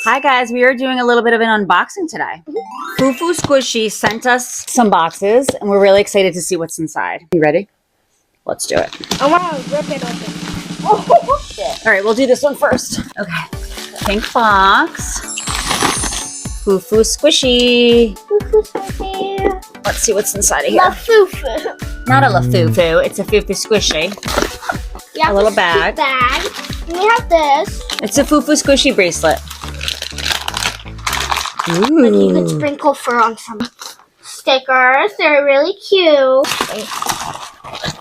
Hi guys, we are doing a little bit of an unboxing today. Fufu Squishy sent us some boxes and we're really excited to see what's inside. You ready? Let's do it. I want to rip it open. Oh, all right, we'll do this one first. Okay, pink box. Fufu Squishy. Fufu Squishy. Let's see what's inside of here. La Fufu. Not a La Fufu, it's a Fufu Squishy. A little bag. And we have this. It's a Fufu Squishy bracelet. Ooh. And you can sprinkle fur on some stickers. They're really cute.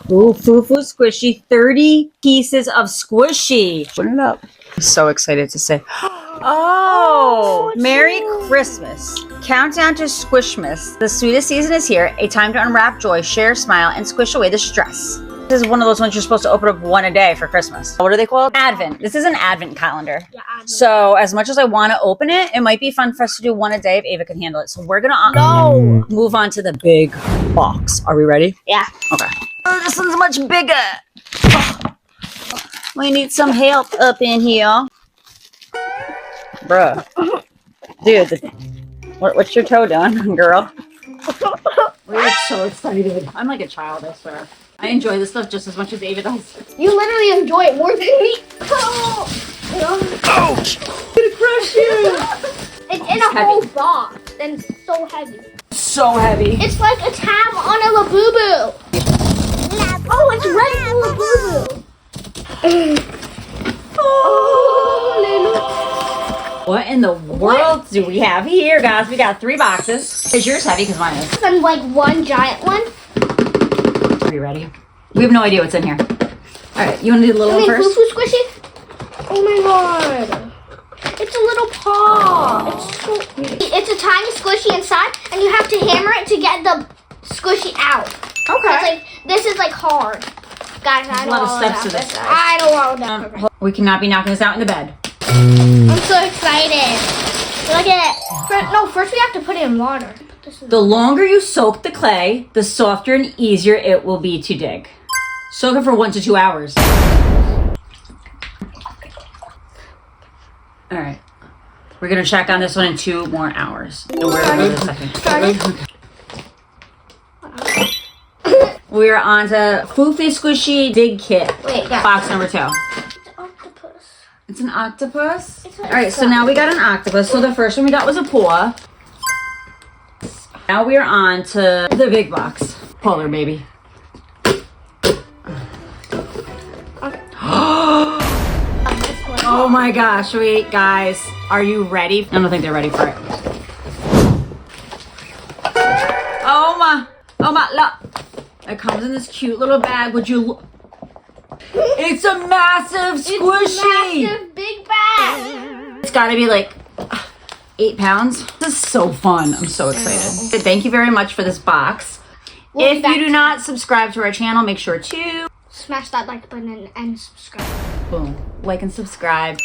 Ooh, Fufu Squishy. 30 pieces of squishy. Put it up. I'm so excited to say. Oh, Merry Christmas. Countdown to Squishmas. The sweetest season is here. A time to unwrap joy, share, smile, and squish away the stress. This is one of those ones you're supposed to open up one a day for Christmas. What are they called? Advent. This is an Advent calendar. Yeah, Advent. So as much as I want to open it, it might be fun for us to do one a day if Ava can handle it. So we're going to move on to the big box. Are we ready? Yeah. Okay. Oh, this one's much bigger. Oh, we need some help up in here. Bruh. Dude, what's your toe doing, girl? We're so excited. I'm like a child, I swear. I enjoy this stuff just as much as Ava does. You literally enjoy it more than me. Ouch! I'm gonna crush you! It's in a whole box and it's so heavy. So heavy. It's like a tab on a Labubu. Oh, it's red Labubu. Oh, What in the world do we have here, guys? We got 3 boxes. Is yours heavy? Because mine is. and like one giant one. Are you ready? We have no idea what's in here. All right, you want to do the little one first? Fufu Squishy. Oh my god. It's a little paw. It's a tiny squishy inside, and you have to hammer it to get the squishy out. Okay. This is like hard. Guys, I a lot of steps to this. I don't want that. We cannot be knocking this out in the bed. I'm so excited. Look at it. First we have to put it in water. The longer you soak the clay, the softer and easier it will be to dig. Soak it for 1 to 2 hours. All right. We're going to check on this one in 2 more hours. And we're in a second. We're on to Fufu Squishy Dig Kit. Wait, box number 2. It's an octopus. It's an octopus? It's All right, so now we got an octopus. So the first one we got was a paw. Now we are on to the big box. Polar baby. Oh my gosh, wait, guys. Are you ready? I don't think they're ready for it. Oh my, look. It comes in this cute little bag. Would you look? It's a massive squishy. It's a massive big bag. It's gotta be like 8 pounds. This is so fun. I'm so excited. Thank you very much for this box. If you do not subscribe to our channel, make sure to smash that like button and subscribe. boom, like and subscribe.